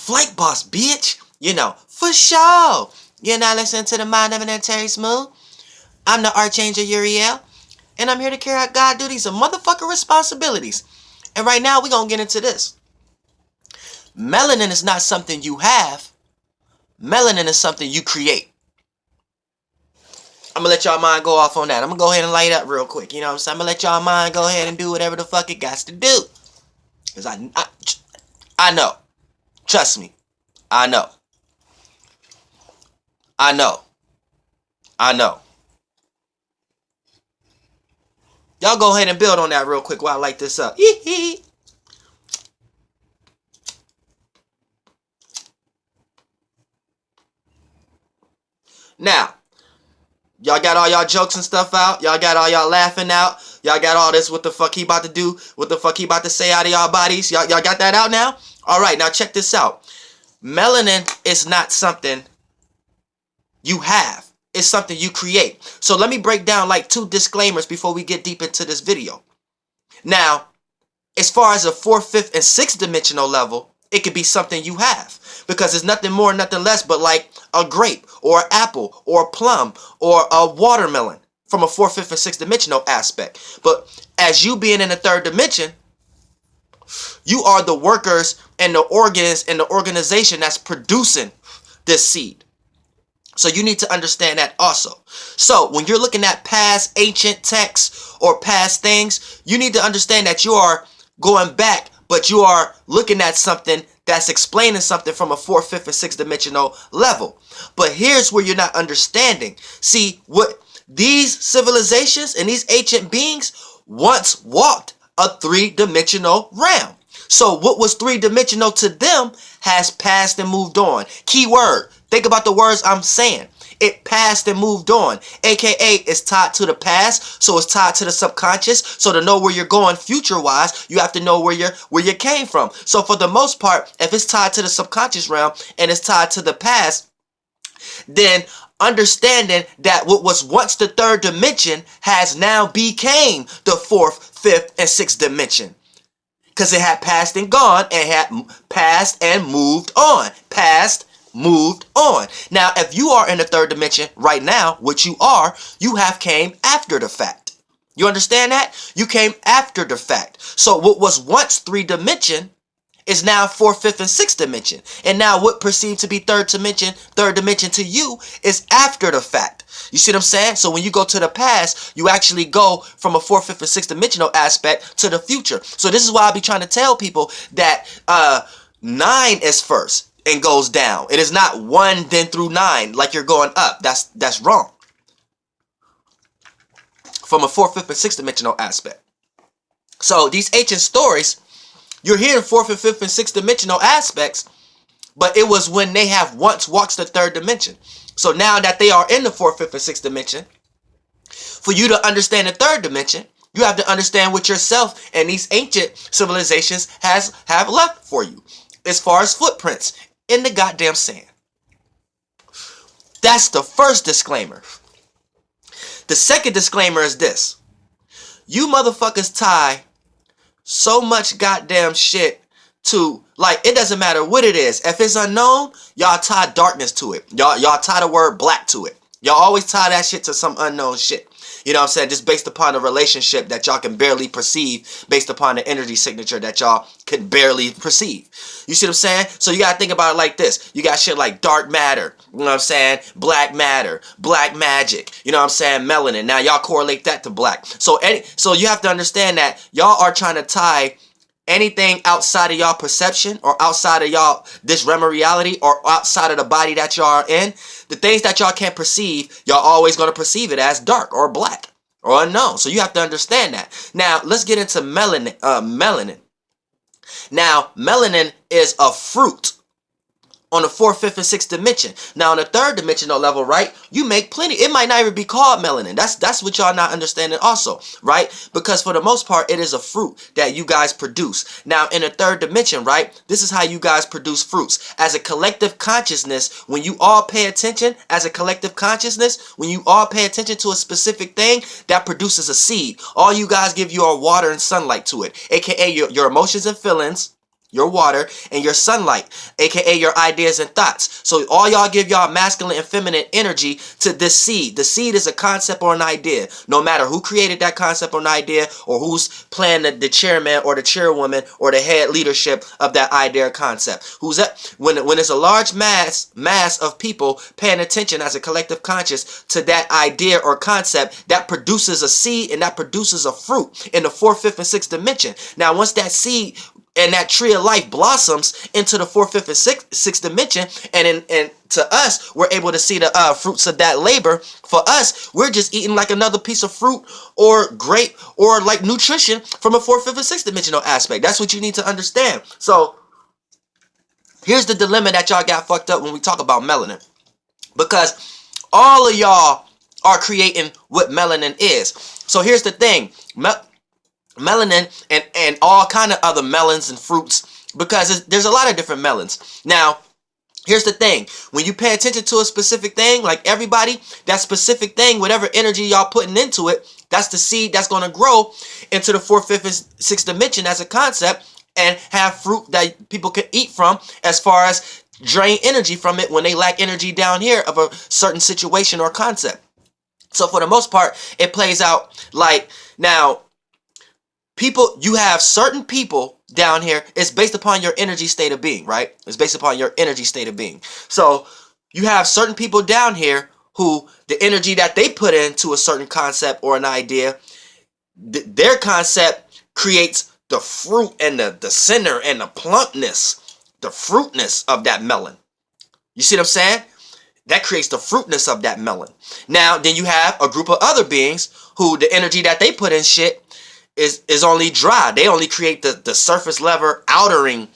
Flight boss, bitch. For sure. You're not listening to the Mind of an Terry Smooth. I'm the Archangel URIEL, and I'm here to carry out God duties and motherfucking responsibilities. And right now, we're going to get into this. Melanin is not something you have. Melanin is something you create. I'm going to let y'all mind go off on that. I'm going to go ahead and light up real quick. You know what I'm saying? I'm going to let y'all mind go ahead and do whatever the fuck it got to do. Because I know. Trust me. I know. I know. I know. Y'all go ahead and build on that real quick while I light this up. Now, y'all got all y'all jokes and stuff out. Y'all got all y'all laughing out. Y'all got all this, what the fuck he about to do, what the fuck he about to say out of y'all bodies. Y'all got that out now? All right, now check this out. Melanin is not something you have. It's something you create. So let me break down like 2 disclaimers before we get deep into this video. Now, as far as a 4th, 5th, and 6th dimensional level, it could be something you have. Because it's nothing more, nothing less but like a grape or an apple or a plum or a watermelon from a 4th, 5th, and 6th dimensional aspect. But as you being in the 3rd dimension, you are the workers and the organs and the organization that's producing this seed. So you need to understand that also. So when you're looking at past ancient texts or past things, you need to understand that you are going back, but you are looking at something that's explaining something from a 4th, 5th, and 6th dimensional level. But here's where you're not understanding. See, what these civilizations and these ancient beings once walked a 3-dimensional realm. So what was 3-dimensional to them has passed and moved on. Key word. Think about the words I'm saying. It passed and moved on. AKA it's tied to the past, so it's tied to the subconscious. So to know where you're going future-wise, you have to know where you came from. So for the most part, if it's tied to the subconscious realm and it's tied to the past, then understanding that what was once the 3rd dimension has now became the 4th, 5th, and 6th dimension. Because it had passed and gone and had passed and moved on. Passed, moved on. Now, if you are in the 3rd dimension right now, which you are, you have came after the fact. You understand that? You came after the fact. So what was once 3 dimension is now 4th, 5th, and 6th dimension. And now what perceived to be 3rd dimension to you is after the fact. You see what I'm saying? So when you go to the past, you actually go from a 4th, 5th, and 6th dimensional aspect to the future. So this is why I be trying to tell people that 9 is first and goes down. It is not 1 then through 9 like you're going up. That's wrong. From a 4th, 5th, and 6th dimensional aspect. So these ancient stories, you're hearing 4th, 5th, and 6th dimensional aspects, but it was when they have once walked the 3rd dimension. So now that they are in the 4th, 5th, and 6th dimension, for you to understand the 3rd dimension, you have to understand what yourself and these ancient civilizations have left for you as far as footprints in the goddamn sand. That's the first disclaimer. The second disclaimer is this. You motherfuckers tie so much goddamn shit to, like, it doesn't matter what it is. If it's unknown, y'all tie darkness to it. Y'all tie the word black to it. Y'all always tie that shit to some unknown shit. You know what I'm saying? Just based upon a relationship that y'all can barely perceive, based upon the energy signature that y'all can barely perceive. You see what I'm saying? So you gotta think about it like this. You got shit like dark matter, you know what I'm saying? Black matter, black magic, you know what I'm saying? Melanin. Now y'all correlate that to black. So you have to understand that y'all are trying to tie anything outside of y'all perception or outside of y'all this realm of reality or outside of the body that y'all are in, the things that y'all can't perceive, y'all always going to perceive it as dark or black or unknown. So you have to understand that. Now, let's get into melanin. Now, melanin is a fruit on the 4th, 5th, and 6th dimension. Now, on the 3rd dimensional level, right, you make plenty. It might not even be called melanin. That's what y'all not understanding also, right? Because for the most part, it is a fruit that you guys produce. Now, in the 3rd dimension, right, this is how you guys produce fruits. As a collective consciousness, when you all pay attention, as a collective consciousness, when you all pay attention to a specific thing, that produces a seed. All you guys give your water and sunlight to it, aka your emotions and feelings, your water, and your sunlight, aka your ideas and thoughts. So all y'all give y'all masculine and feminine energy to this seed. The seed is a concept or an idea. No matter who created that concept or an idea, or who's playing the chairman or the chairwoman or the head leadership of that idea or concept. Who's that? When it's a large mass of people paying attention as a collective conscious to that idea or concept, that produces a seed and that produces a fruit in the fourth, fifth, and sixth dimension. Now, once that seed and that tree of life blossoms into the fourth, fifth, and sixth dimension, and to us, we're able to see the fruits of that labor. For us, we're just eating like another piece of fruit or grape or like nutrition from a fourth, fifth, and sixth dimensional aspect. That's what you need to understand. So here's the dilemma that y'all got fucked up when we talk about melanin, because all of y'all are creating what melanin is. So here's the thing. Melanin and all kind of other melons and fruits, because there's a lot of different melons. Now, here's the thing. When you pay attention to a specific thing, like everybody, that specific thing, whatever energy y'all putting into it, that's the seed that's going to grow into the fourth, fifth, and sixth dimension as a concept and have fruit that people can eat from, as far as drain energy from it when they lack energy down here of a certain situation or concept. So for the most part, it plays out like, now, people, you have certain people down here. It's based upon your energy state of being, right? It's based upon your energy state of being. So you have certain people down here who the energy that they put into a certain concept or an idea, their concept creates the fruit and the center and the plumpness, the fruitness of that melon. You see what I'm saying? That creates the fruitness of that melon. Now, then you have a group of other beings who the energy that they put in shit is only dry. They only create the surface level outering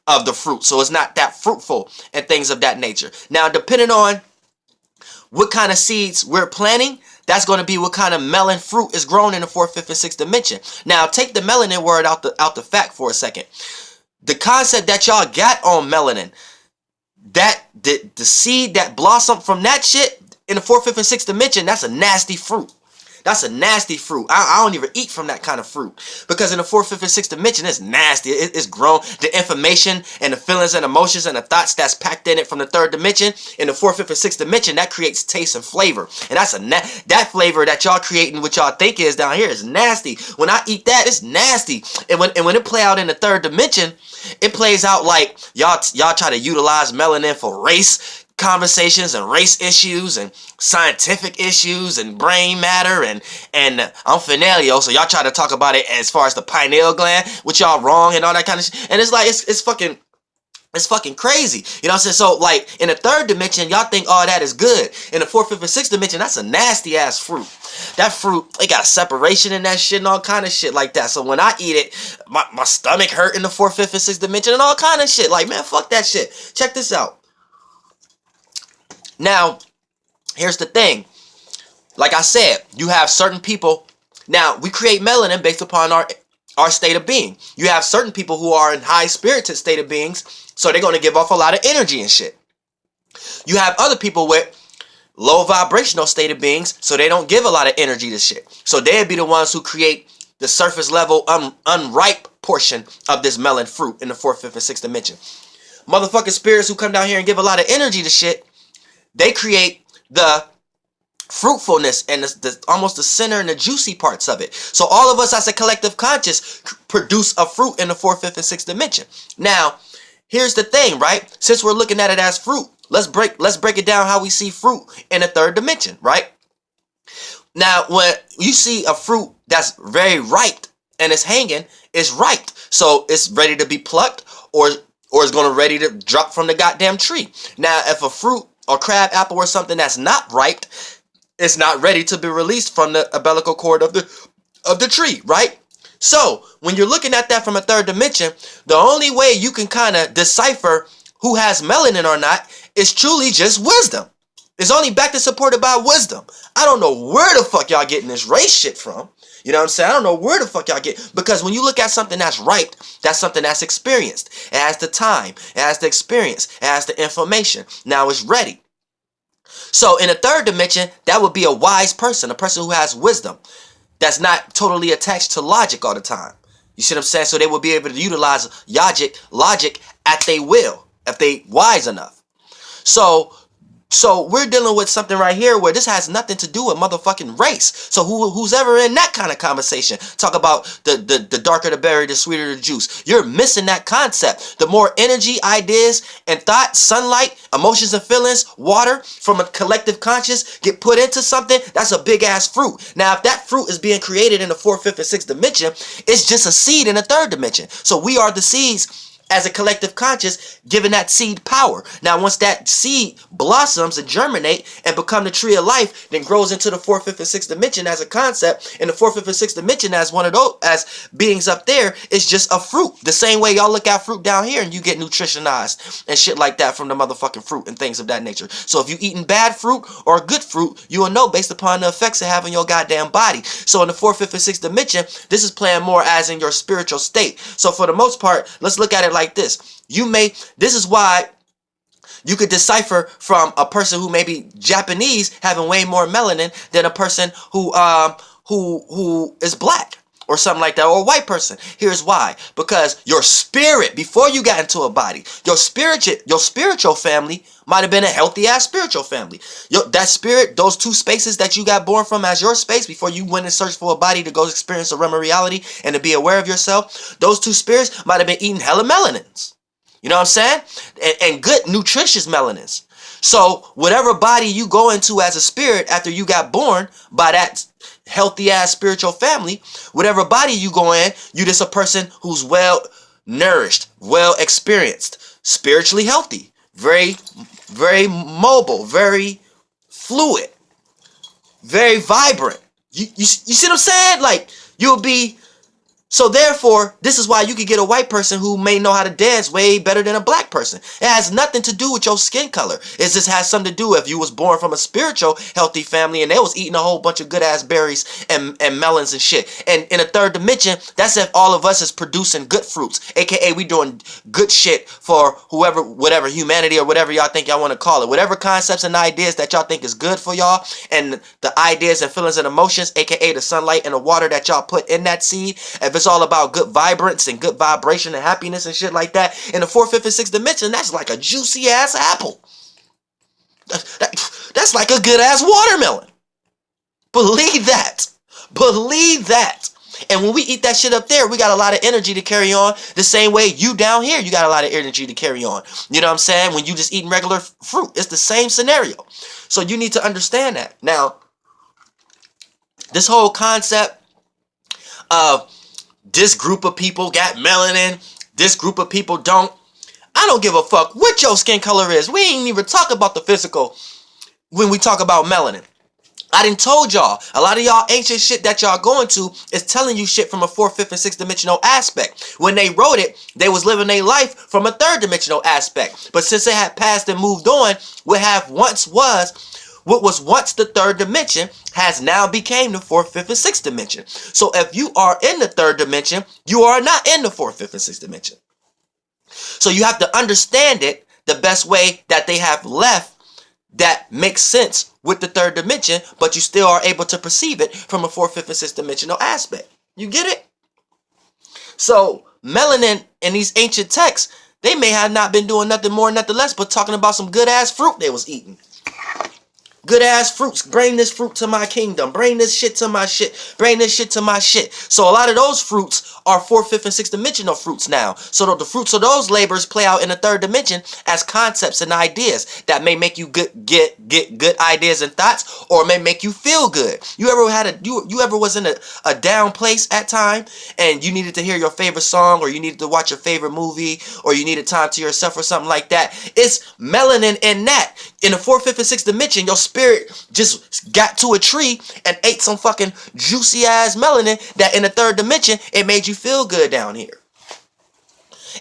of the fruit. So it's not that fruitful and things of that nature. Now, depending on what kind of seeds we're planting, that's going to be what kind of melon fruit is grown in the fourth, fifth, and sixth dimension. Now, take the melanin word out the fact for a second. The concept that y'all got on melanin, that the seed that blossomed from that shit in the fourth, fifth, and sixth dimension, that's a nasty fruit. That's a nasty fruit. I don't even eat from that kind of fruit, because in the fourth, fifth, and sixth dimension, it's nasty. It's grown. The information and the feelings and emotions and the thoughts that's packed in it from the third dimension, in the fourth, fifth, and sixth dimension, that creates taste and flavor. And that's that flavor that y'all creating, what y'all think is down here, is nasty. When I eat that, it's nasty. And when it play out in the third dimension, it plays out like y'all try to utilize melanin for race conversations and race issues and scientific issues and brain matter and I'm Finelio, so y'all try to talk about it as far as the pineal gland, which y'all wrong and all that kind of shit. And it's like it's fucking crazy. You know what I'm saying? So like in the third dimension, y'all think all that is good. In the fourth, fifth, and sixth dimension, that's a nasty ass fruit. That fruit, it got separation in that shit and all kind of shit like that. So when I eat it, my stomach hurt in the fourth, fifth, and sixth dimension and all kind of shit. Like, man, fuck that shit. Check this out. Now, here's the thing. Like I said, you have certain people. Now, we create melanin based upon our state of being. You have certain people who are in high-spirited state of beings, so they're going to give off a lot of energy and shit. You have other people with low vibrational state of beings, so they don't give a lot of energy to shit. So they'd be the ones who create the surface level unripe portion of this melon fruit in the fourth, fifth, and sixth dimension. Motherfucking spirits who come down here and give a lot of energy to shit, they create the fruitfulness and almost the center and the juicy parts of it. So all of us as a collective conscious produce a fruit in the fourth, fifth, and sixth dimension. Now, here's the thing, right? Since we're looking at it as fruit, let's break it down how we see fruit in the third dimension, right? Now, when you see a fruit that's very ripe and it's hanging, it's ripe. So it's ready to be plucked or it's going to ready to drop from the goddamn tree. Now, if a fruit or crab apple or something that's not ripe, it's not ready to be released from the umbilical cord of the tree, right? So when you're looking at that from a third dimension, the only way you can kind of decipher who has melanin or not is truly just wisdom. It's only backed and supported by wisdom. I don't know where the fuck y'all getting this race shit from. You know what I'm saying? I don't know where the fuck y'all get. Because when you look at something that's ripe, that's something that's experienced. It has the time. It has the experience. It has the information. Now it's ready. So in a third dimension, that would be a wise person, a person who has wisdom, that's not totally attached to logic all the time. You see what I'm saying? So they will be able to utilize logic at they will, if they wise enough. So we're dealing with something right here where this has nothing to do with motherfucking race. So who's ever in that kind of conversation, talk about the darker the berry, the sweeter the juice. You're missing that concept. The more energy, ideas, and thought, sunlight, emotions and feelings, water from a collective conscious get put into something, that's a big ass fruit. Now, if that fruit is being created in the fourth, fifth, and sixth dimension, it's just a seed in the third dimension. So we are the seeds as a collective conscious, giving that seed power. Now, once that seed blossoms and germinate and become the tree of life, then grows into the fourth, fifth, and sixth dimension as a concept, and the fourth, fifth, and sixth dimension as one of those, as beings up there, is just a fruit. The same way y'all look at fruit down here and you get nutritionized and shit like that from the motherfucking fruit and things of that nature. So if you eating bad fruit or good fruit, you will know based upon the effects it have on your goddamn body. So in the fourth, fifth, and sixth dimension, this is playing more as in your spiritual state. So for the most part, let's look at it like this. This is why you could decipher from a person who may be Japanese having way more melanin than a person who is black or something like that, or a white person. Here's why. Because your spirit, before you got into a body, your spiritual family might have been a healthy ass spiritual family. That spirit, those two spaces that you got born from as your space before you went and searched for a body to go experience a realm of reality and to be aware of yourself, those two spirits might have been eating hella melanins. You know what I'm saying? And good, nutritious melanins. So whatever body you go into as a spirit after you got born by that healthy ass spiritual family, whatever body you go in, you just a person who's well nourished, well experienced, spiritually healthy, very, very mobile, very fluid, very vibrant. You see what I'm saying? Like, you'll be. So therefore, this is why you could get a white person who may know how to dance way better than a black person. It has nothing to do with your skin color. It just has something to do if you was born from a spiritual healthy family and they was eating a whole bunch of good ass berries and melons and shit. And in a third dimension, that's if all of us is producing good fruits, aka we doing good shit for whoever, whatever, humanity or whatever y'all think y'all want to call it. Whatever concepts and ideas that y'all think is good for y'all, and the ideas and feelings and emotions, aka the sunlight and the water that y'all put in that seed, if it's all about good vibrance and good vibration and happiness and shit like that, in the fourth, fifth, and sixth dimension, that's like a juicy ass apple. That's like a good ass watermelon. Believe that. Believe that. And when we eat that shit up there, we got a lot of energy to carry on. The same way you down here, you got a lot of energy to carry on. You know what I'm saying? When you just eating regular fruit, it's the same scenario. So you need to understand that. Now, this whole concept of this group of people got melanin, this group of people don't. I don't give a fuck what your skin color is. We ain't even talk about the physical when we talk about melanin. I done told y'all, a lot of y'all ancient shit that y'all going to is telling you shit from a fourth, fifth, and sixth dimensional aspect. When they wrote it, they was living their life from a third dimensional aspect. But since they had passed and moved on, what was once the third dimension has now became the fourth, fifth, and sixth dimension. So if you are in the third dimension, you are not in the fourth, fifth, and sixth dimension. So you have to understand it the best way that they have left that makes sense with the third dimension, but you still are able to perceive it from a fourth, fifth, and sixth dimensional aspect. You get it? So melanin in these ancient texts, they may have not been doing nothing more, nothing less, but talking about some good ass fruit they was eating. Good ass fruits. Bring this fruit to my kingdom. Bring this shit to my shit. Bring this shit to my shit. So a lot of those fruits are fourth, fifth, and sixth dimensional fruits now. So the fruits of those labors play out in the third dimension as concepts and ideas that may make you get good ideas and thoughts, or may make you feel good. You ever was in a down place at time and you needed to hear your favorite song, or you needed to watch your favorite movie, or you needed time to yourself or something like that? It's melanin in that. In the fourth, fifth, and sixth dimension, your spirit just got to a tree and ate some fucking juicy ass melanin that in the third dimension, it made you feel good down here.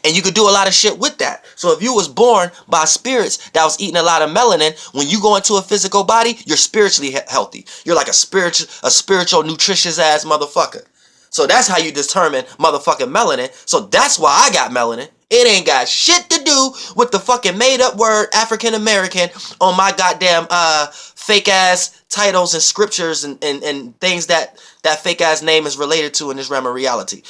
And you could do a lot of shit with that. So if you was born by spirits that was eating a lot of melanin, when you go into a physical body, you're spiritually healthy. You're like a spiritual, nutritious ass motherfucker. So that's how you determine motherfucking melanin. So that's why I got melanin. It ain't got shit to do with the fucking made up word African American on my goddamn fake ass titles and scriptures and things that that fake ass name is related to in this realm of reality,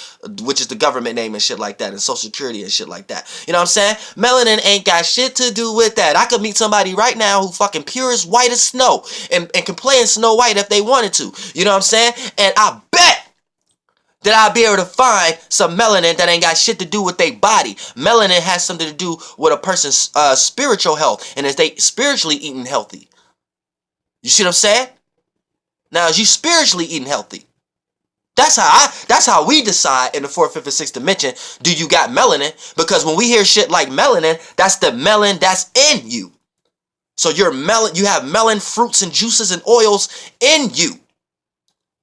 which is the government name and shit like that, and social security and shit like that. You know what I'm saying? Melanin ain't got shit to do with that. I could meet somebody right now who fucking pure as white as snow and can play in Snow White if they wanted to. You know what I'm saying? And I bet that I'll be able to find some melanin that ain't got shit to do with their body. Melanin has something to do with a person's spiritual health, and is they spiritually eating healthy. You see what I'm saying? Now, is you spiritually eating healthy? That's how we decide in the fourth, fifth, and sixth dimension, do you got melanin? Because when we hear shit like melanin, that's the melon that's in you. So you have melon fruits and juices and oils in you.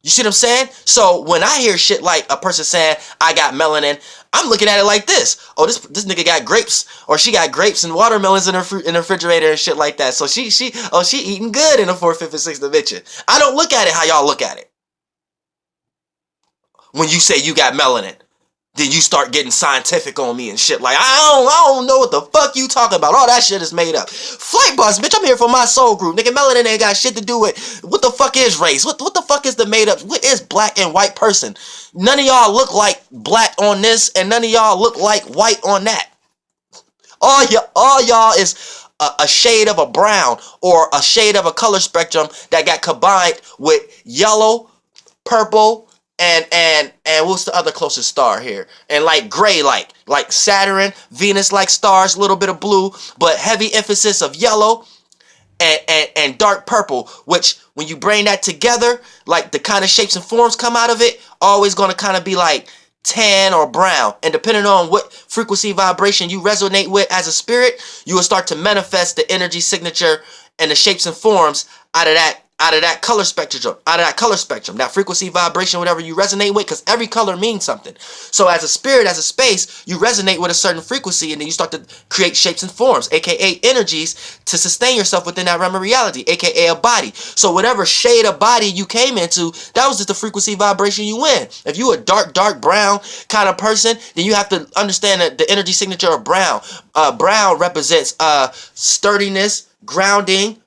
You see what I'm saying? So when I hear shit like a person saying, I got melanin, I'm looking at it like this. Oh, this nigga got grapes, or she got grapes and watermelons in her refrigerator and shit like that. So she eating good in the fourth, fifth, and sixth dimension. I don't look at it how y'all look at it. When you say you got melanin, then you start getting scientific on me and shit like, I don't know what the fuck you talking about. All that shit is made up. Flight bus, bitch, I'm here for my soul group. Nigga, melanin ain't got shit to do with, what the fuck is race? What the fuck is the made up? What is black and white person? None of y'all look like black on this, and none of y'all look like white on that. All y'all is a shade of a brown, or a shade of a color spectrum that got combined with yellow, purple, and what's the other closest star here? And like gray, like Saturn, Venus like stars, a little bit of blue, but heavy emphasis of yellow and dark purple, which when you bring that together, like the kind of shapes and forms come out of it, always gonna kind of be like tan or brown. And depending on what frequency vibration you resonate with as a spirit, you will start to manifest the energy signature and the shapes and forms out of that color spectrum, that frequency vibration, whatever you resonate with, because every color means something. So as a spirit, as a space, you resonate with a certain frequency, and then you start to create shapes and forms, aka energies, to sustain yourself within that realm of reality, aka a body. So whatever shade of body you came into, that was just the frequency vibration you in. If you a dark brown kind of person, then you have to understand that the energy signature of brown. Brown represents sturdiness, grounding,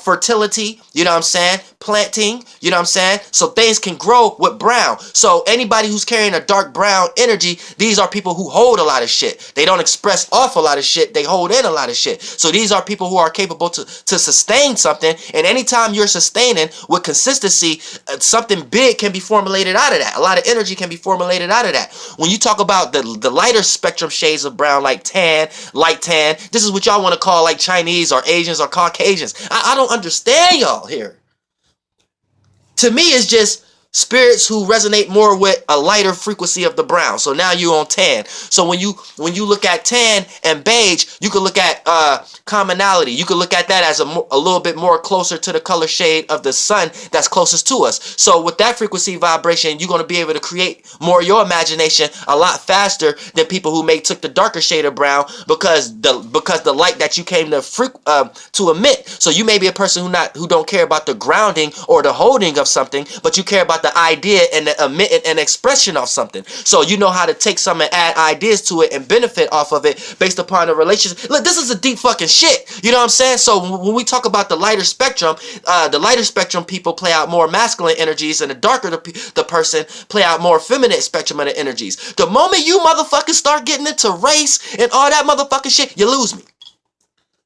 fertility, you know what I'm saying? Planting, you know what I'm saying? So things can grow with brown. So anybody who's carrying a dark brown energy, these are people who hold a lot of shit. They don't express off a lot of shit. They hold in a lot of shit. So these are people who are capable to sustain something. And anytime you're sustaining with consistency, something big can be formulated out of that. A lot of energy can be formulated out of that. When you talk about the lighter spectrum shades of brown, like tan, light tan, this is what y'all want to call like Chinese or Asians or Caucasians. I don't understand y'all here. To me, it's just spirits who resonate more with a lighter frequency of the brown. So now you're on tan. So when you look at tan and beige, you can look at commonality. You can look at that as a little bit more closer to the color shade of the sun that's closest to us. So with that frequency vibration, you're going to be able to create more of your imagination a lot faster than people who took the darker shade of brown, because the light that you came to emit. So you may be a person who don't care about the grounding or the holding of something, but you care about the idea and the emitting and expression of something. So you know how to take some and add ideas to it and benefit off of it based upon the relationship. Look, this is a deep fucking shit. You know what I'm saying? So when we talk about the lighter spectrum people play out more masculine energies, and the darker the person play out more feminine spectrum of the energies. The moment you motherfuckers start getting into race and all that motherfucking shit, you lose me.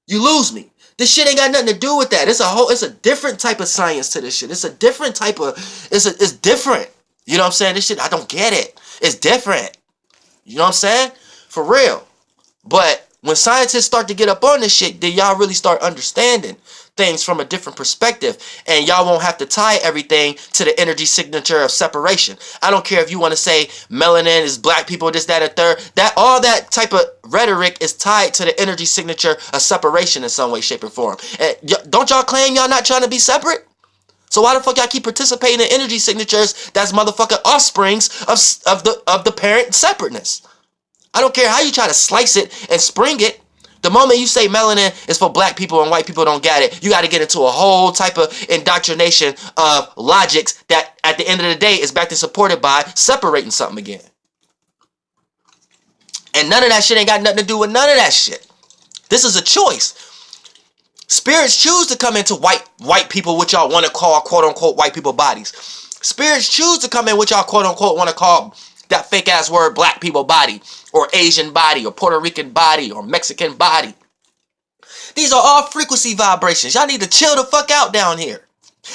You lose me. This shit ain't got nothing to do with that. It's a different type of science to this shit. It's a different type of, it's different. You know what I'm saying? This shit, I don't get it. It's different. You know what I'm saying? For real. But when scientists start to get up on this shit, then y'all really start understanding things from a different perspective, and y'all won't have to tie everything to the energy signature of separation. I don't care if you want to say melanin is black people, this, that, and third. All that type of rhetoric is tied to the energy signature of separation in some way, shape, or form. And don't y'all claim y'all not trying to be separate? So why the fuck y'all keep participating in energy signatures that's motherfucking offsprings of the parent separateness? I don't care how you try to slice it and spring it. The moment you say melanin is for black people and white people don't get it, you got to get into a whole type of indoctrination of logics that at the end of the day is back to supported by separating something again. And none of that shit ain't got nothing to do with none of that shit. This is a choice. Spirits choose to come into white people, which y'all want to call quote unquote white people bodies. Spirits choose to come in what y'all quote unquote want to call that fake ass word black people body, or Asian body, or Puerto Rican body, or Mexican body. These are all frequency vibrations. Y'all need to chill the fuck out down here.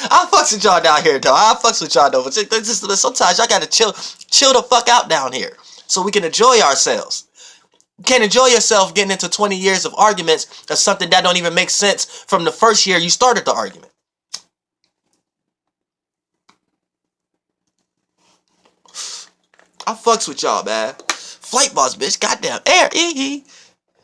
I fucks with y'all down here though. I fucks with y'all though. But sometimes y'all gotta chill the fuck out down here so we can enjoy ourselves. You can't enjoy yourself getting into 20 years of arguments of something that don't even make sense from the first year you started the argument. I fucks with y'all, man. Flight boss, bitch. Goddamn. Air.